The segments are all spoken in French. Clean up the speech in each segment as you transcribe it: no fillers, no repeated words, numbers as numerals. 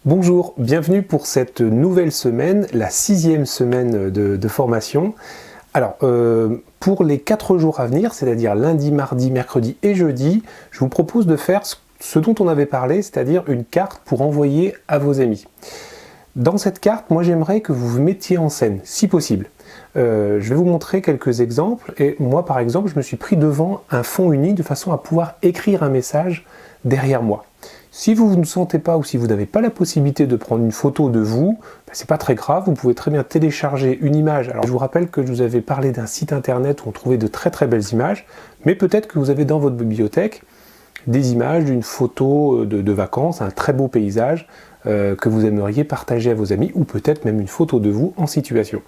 Bonjour, bienvenue pour cette nouvelle semaine, la 6e semaine de formation. Alors, pour les 4 jours à venir, c'est-à-dire lundi, mardi, mercredi et jeudi, je vous propose de faire ce dont on avait parlé, c'est-à-dire une carte pour envoyer à vos amis. Dans cette carte, moi j'aimerais que vous vous mettiez en scène, si possible. Je vais vous montrer quelques exemples, et moi par exemple, je me suis pris devant un fond uni de façon à pouvoir écrire un message derrière moi. Si vous ne sentez pas ou si vous n'avez pas la possibilité de prendre une photo de vous, c'est pas très grave, vous pouvez très bien télécharger une image. Alors je vous rappelle que je vous avais parlé d'un site internet où on trouvait de très très belles images, mais peut-être que vous avez dans votre bibliothèque des images d'une photo de vacances, un très beau paysage que vous aimeriez partager à vos amis, ou peut-être même une photo de vous en situation.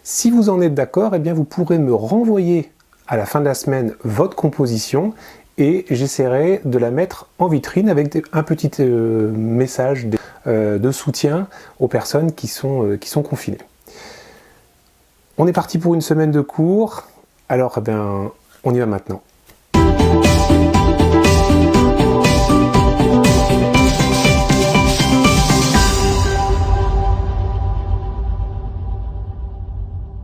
Si vous en êtes d'accord, eh bien vous pourrez me renvoyer à la fin de la semaine votre composition et j'essaierai de la mettre en vitrine avec un petit message de soutien aux personnes qui sont confinées. On est parti pour une semaine de cours, alors eh bien, on y va maintenant.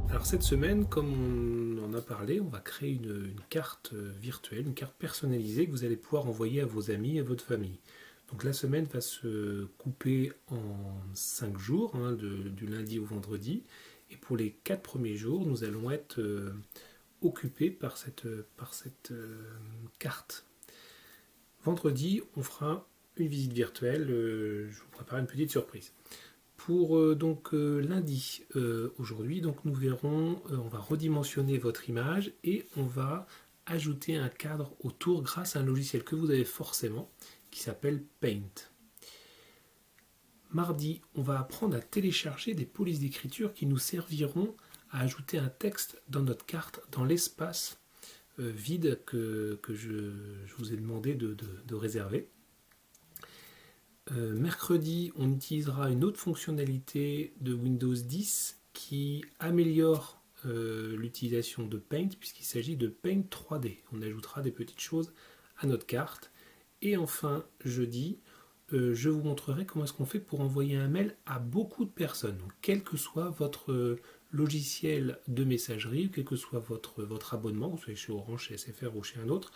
Alors cette semaine, comme on en a parlé, on va créer une carte virtuelle, une carte personnalisée que vous allez pouvoir envoyer à vos amis et à votre famille. Donc la semaine va se couper en 5 jours, du lundi au vendredi. Et pour les 4 premiers jours, nous allons être occupés par cette carte. Vendredi, on fera une visite virtuelle. Je vous prépare une petite surprise. Pour lundi, aujourd'hui, donc nous verrons, on va redimensionner votre image et on va ajouter un cadre autour grâce à un logiciel que vous avez forcément qui s'appelle Paint. Mardi, on va apprendre à télécharger des polices d'écriture qui nous serviront à ajouter un texte dans notre carte, dans l'espace vide que je vous ai demandé de réserver. Mercredi, on utilisera une autre fonctionnalité de Windows 10 qui améliore l'utilisation de Paint puisqu'il s'agit de Paint 3D. On ajoutera des petites choses à notre carte. Et enfin, jeudi, je vous montrerai comment est-ce qu'on fait pour envoyer un mail à beaucoup de personnes. Donc, quel que soit votre logiciel de messagerie, quel que soit votre abonnement, que vous soyez chez Orange, chez SFR ou chez un autre,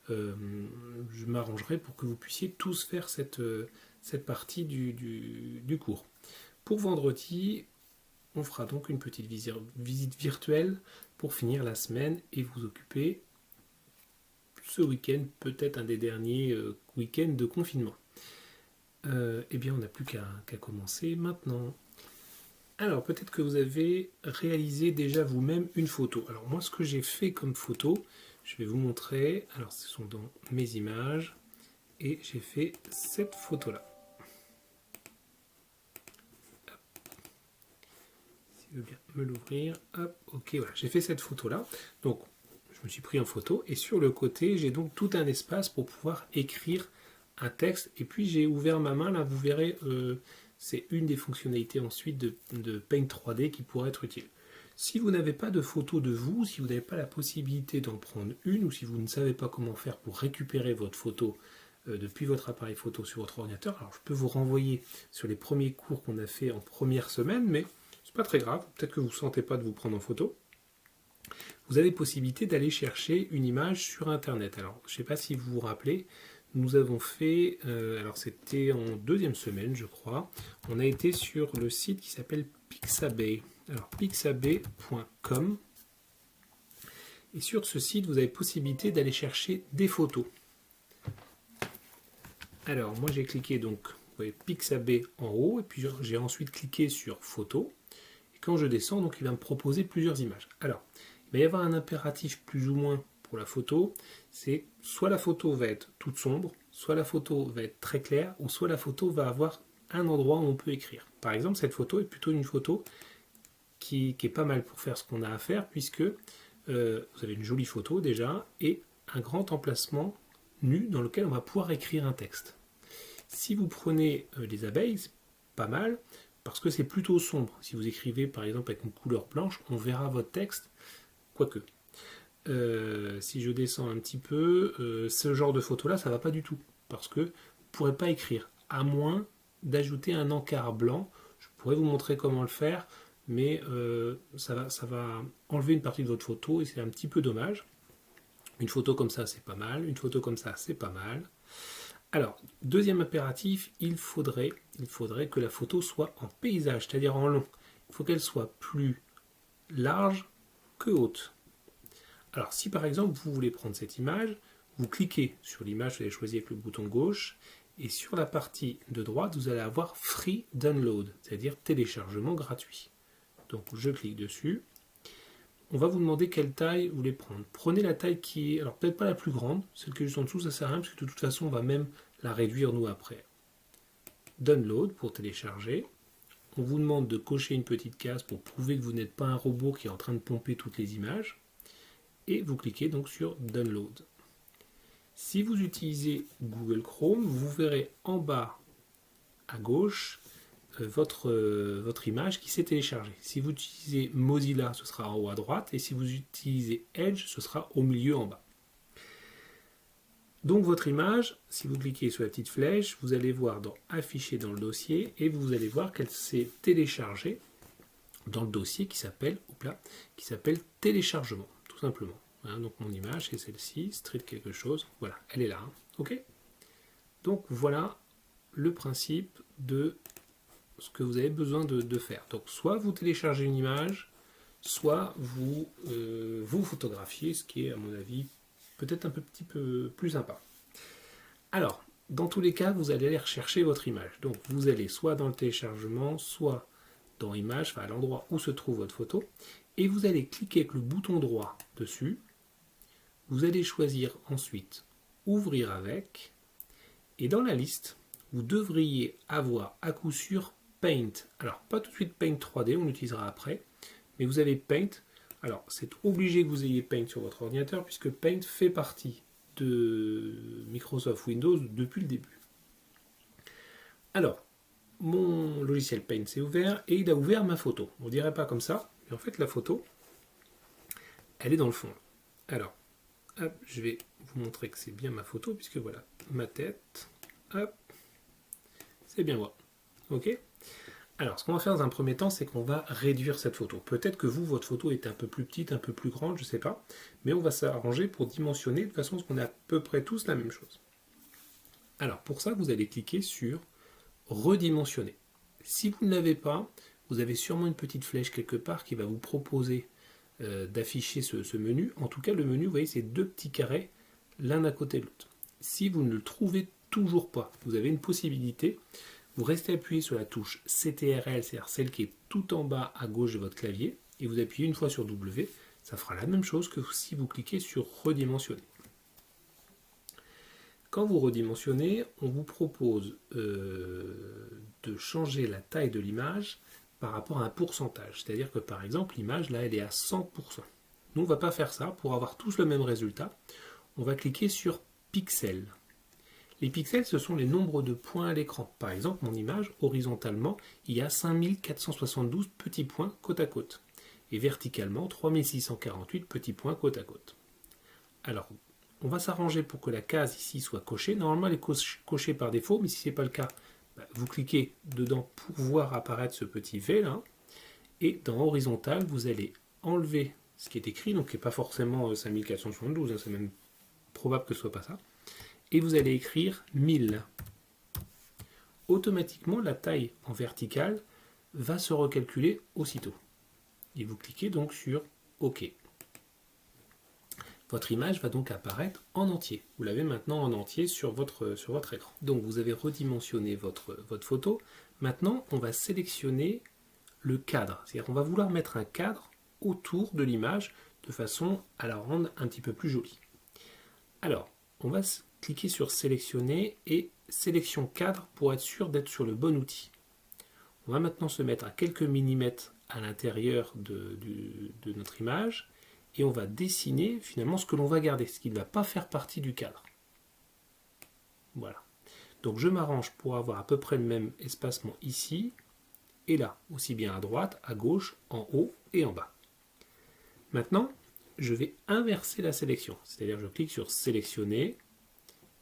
je m'arrangerai pour que vous puissiez tous faire cette partie du cours. Pour vendredi, on fera donc une petite visite virtuelle pour finir la semaine et vous occuper ce week-end, peut-être un des derniers week-ends de confinement. Eh bien, on n'a plus qu'à commencer maintenant. Alors, peut-être que vous avez réalisé déjà vous-même une photo. Alors, moi, ce que j'ai fait comme photo, je vais vous montrer. Alors, ce sont dans mes images. Et j'ai fait cette photo-là. Si vous voulez bien me l'ouvrir. Hop, ok, voilà. J'ai fait cette photo-là. Donc, je me suis pris en photo. Et sur le côté, j'ai donc tout un espace pour pouvoir écrire un texte. Et puis, j'ai ouvert ma main. Là, vous verrez, c'est une des fonctionnalités ensuite de Paint 3D qui pourrait être utile. Si vous n'avez pas de photo de vous, si vous n'avez pas la possibilité d'en prendre une, ou si vous ne savez pas comment faire pour récupérer votre photo depuis votre appareil photo sur votre ordinateur, alors je peux vous renvoyer sur les premiers cours qu'on a fait en première semaine, mais c'est pas très grave, peut-être que vous ne sentez pas de vous prendre en photo. Vous avez possibilité d'aller chercher une image sur internet. Alors je ne sais pas si vous vous rappelez, nous avons fait, alors c'était en 2e semaine je crois, on a été sur le site qui s'appelle Pixabay. Alors pixabay.com, et sur ce site vous avez possibilité d'aller chercher des photos. Alors moi j'ai cliqué donc, vous voyez Pixabay en haut, et puis j'ai ensuite cliqué sur photo, et quand je descends donc il va me proposer plusieurs images. Alors il va y avoir un impératif plus ou moins pour la photo, c'est soit la photo va être toute sombre, soit la photo va être très claire, ou soit la photo va avoir un endroit où on peut écrire. Par exemple cette photo est plutôt une photo qui est pas mal pour faire ce qu'on a à faire, puisque vous avez une jolie photo déjà, et un grand emplacement nu dans lequel on va pouvoir écrire un texte. Si vous prenez les abeilles, c'est pas mal, parce que c'est plutôt sombre. Si vous écrivez par exemple avec une couleur blanche, on verra votre texte, quoique. Si je descends un petit peu, ce genre de photo là ça va pas du tout, parce que vous ne pourrez pas écrire, à moins d'ajouter un encart blanc. Je pourrais vous montrer comment le faire, mais ça va enlever une partie de votre photo et c'est un petit peu dommage. Une photo comme ça, c'est pas mal. Une photo comme ça, c'est pas mal. Alors, deuxième impératif, il faudrait que la photo soit en paysage, c'est-à-dire en long. Il faut qu'elle soit plus large que haute. Alors, si par exemple, vous voulez prendre cette image, vous cliquez sur l'image, vous allez choisir avec le bouton gauche, et sur la partie de droite, vous allez avoir Free Download, c'est-à-dire téléchargement gratuit. Donc, je clique dessus. On va vous demander quelle taille vous voulez prendre. Prenez la taille qui est, alors peut-être pas la plus grande, celle qui est juste en dessous, ça sert à rien, parce que de toute façon, on va même la réduire nous après. Download pour télécharger. On vous demande de cocher une petite case pour prouver que vous n'êtes pas un robot qui est en train de pomper toutes les images. Et vous cliquez donc sur Download. Si vous utilisez Google Chrome, vous verrez en bas à gauche votre image qui s'est téléchargée. Si vous utilisez Mozilla, ce sera en haut à droite, et si vous utilisez Edge, ce sera au milieu en bas. Donc votre image, si vous cliquez sur la petite flèche, vous allez voir dans Afficher dans le dossier, et vous allez voir qu'elle s'est téléchargée dans le dossier qui s'appelle Téléchargement, tout simplement. Hein, donc mon image, c'est celle-ci, Street quelque chose, voilà, elle est là. Hein, ok. Donc voilà le principe de ce que vous avez besoin de faire. Donc soit vous téléchargez une image, soit vous photographiez, ce qui est à mon avis peut-être un petit peu plus sympa. Alors, dans tous les cas, vous allez aller rechercher votre image. Donc vous allez soit dans le téléchargement, soit dans Images, enfin à l'endroit où se trouve votre photo, et vous allez cliquer avec le bouton droit dessus. Vous allez choisir ensuite Ouvrir avec, et dans la liste, vous devriez avoir à coup sûr Paint. Alors, pas tout de suite Paint 3D, on l'utilisera après, mais vous avez Paint. Alors, c'est obligé que vous ayez Paint sur votre ordinateur, puisque Paint fait partie de Microsoft Windows depuis le début. Alors, mon logiciel Paint s'est ouvert, et il a ouvert ma photo. On ne dirait pas comme ça, mais en fait, la photo, elle est dans le fond. Alors, hop, je vais vous montrer que c'est bien ma photo, puisque voilà, ma tête, hop, c'est bien moi. Ok. Alors, ce qu'on va faire dans un premier temps, c'est qu'on va réduire cette photo. Peut-être que vous, votre photo est un peu plus petite, un peu plus grande, je ne sais pas. Mais on va s'arranger pour dimensionner de façon à ce qu'on ait à peu près tous la même chose. Alors, pour ça, vous allez cliquer sur Redimensionner. Si vous ne l'avez pas, vous avez sûrement une petite flèche quelque part qui va vous proposer d'afficher ce menu. En tout cas, le menu, vous voyez, c'est deux petits carrés, l'un à côté de l'autre. Si vous ne le trouvez toujours pas, vous avez une possibilité. Vous restez appuyé sur la touche CTRL, c'est-à-dire celle qui est tout en bas à gauche de votre clavier, et vous appuyez une fois sur W, ça fera la même chose que si vous cliquez sur Redimensionner. Quand vous redimensionnez, on vous propose de changer la taille de l'image par rapport à un pourcentage. C'est-à-dire que par exemple, l'image, là, elle est à 100%. Nous, on ne va pas faire ça. Pour avoir tous le même résultat, on va cliquer sur Pixels. Les pixels, ce sont les nombres de points à l'écran. Par exemple, mon image, horizontalement, il y a 5472 petits points côte à côte. Et verticalement, 3648 petits points côte à côte. Alors, on va s'arranger pour que la case ici soit cochée. Normalement, elle est cochée par défaut, mais si ce n'est pas le cas, vous cliquez dedans pour voir apparaître ce petit V là. Et dans horizontal, vous allez enlever ce qui est écrit, donc qui n'est pas forcément 5472, hein, c'est même probable que ce ne soit pas ça. Et vous allez écrire 1000. Automatiquement, la taille en verticale va se recalculer aussitôt. Et vous cliquez donc sur OK. Votre image va donc apparaître en entier. Vous l'avez maintenant en entier sur votre écran. Donc vous avez redimensionné votre photo. Maintenant, on va sélectionner le cadre. C'est-à-dire qu'on va vouloir mettre un cadre autour de l'image de façon à la rendre un petit peu plus jolie. Alors, on va cliquer sur sélectionner et sélection cadre pour être sûr d'être sur le bon outil. On va maintenant se mettre à quelques millimètres à l'intérieur de notre image et on va dessiner finalement ce que l'on va garder, ce qui ne va pas faire partie du cadre. Voilà. Donc je m'arrange pour avoir à peu près le même espacement ici et là, aussi bien à droite, à gauche, en haut et en bas. Maintenant, je vais inverser la sélection, c'est-à-dire je clique sur sélectionner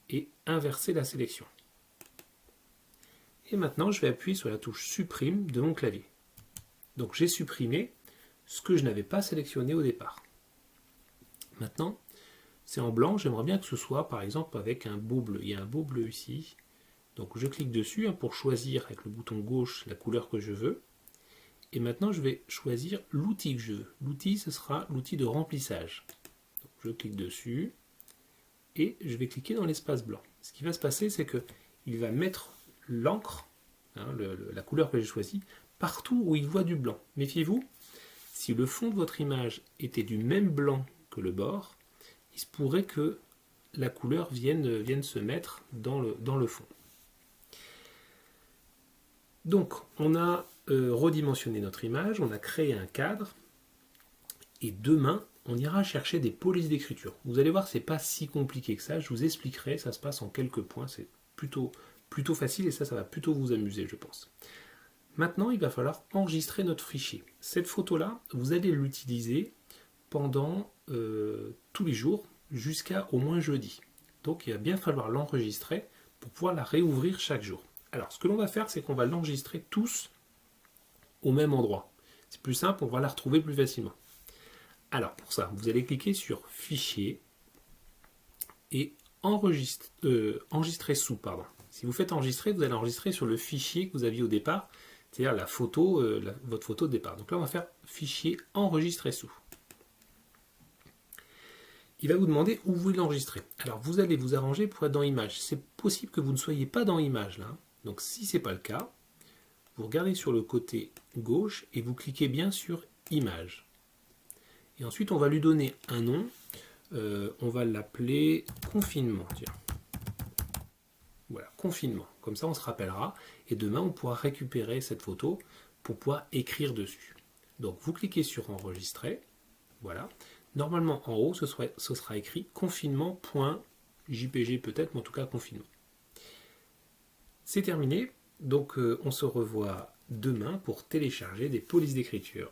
et inverser la sélection. Et maintenant, je vais appuyer sur la touche supprime de mon clavier. Donc j'ai supprimé ce que je n'avais pas sélectionné au départ. Maintenant, c'est en blanc, j'aimerais bien que ce soit par exemple avec un beau bleu. Il y a un beau bleu ici. Donc je clique dessus pour choisir avec le bouton gauche la couleur que je veux. Et maintenant je vais choisir l'outil que je veux. L'outil, ce sera l'outil de remplissage. Donc, je clique dessus et je vais cliquer dans l'espace blanc. Ce qui va se passer, c'est qu'il va mettre l'encre, la couleur que j'ai choisie, partout où il voit du blanc. Méfiez-vous, si le fond de votre image était du même blanc que le bord, il se pourrait que la couleur vienne se mettre dans le fond. Donc, on a redimensionné notre image, on a créé un cadre, et demain, on ira chercher des polices d'écriture. Vous allez voir, c'est pas si compliqué que ça, je vous expliquerai, ça se passe en quelques points, c'est plutôt facile, et ça va plutôt vous amuser, je pense. Maintenant, il va falloir enregistrer notre fichier. Cette photo-là, vous allez l'utiliser pendant tous les jours, jusqu'à au moins jeudi. Donc, il va bien falloir l'enregistrer pour pouvoir la réouvrir chaque jour. Alors, ce que l'on va faire, c'est qu'on va l'enregistrer tous au même endroit. C'est plus simple, on va la retrouver plus facilement. Alors, pour ça, vous allez cliquer sur Fichier et enregistrer sous. Pardon. Si vous faites enregistrer, vous allez enregistrer sur le fichier que vous aviez au départ, c'est-à-dire la photo, votre photo de départ. Donc là, on va faire Fichier enregistrer sous. Il va vous demander où vous voulez l'enregistrer. Alors, vous allez vous arranger pour être dans Images. C'est possible que vous ne soyez pas dans Images, là. Donc, si ce n'est pas le cas, vous regardez sur le côté gauche et vous cliquez bien sur Images. Et ensuite, on va lui donner un nom. On va l'appeler Confinement. Tiens. Voilà, Confinement. Comme ça, on se rappellera. Et demain, on pourra récupérer cette photo pour pouvoir écrire dessus. Donc, vous cliquez sur Enregistrer. Voilà. Normalement, en haut, ce sera écrit confinement.jpg peut-être, mais en tout cas, confinement. C'est terminé. Donc, on se revoit demain pour télécharger des polices d'écriture.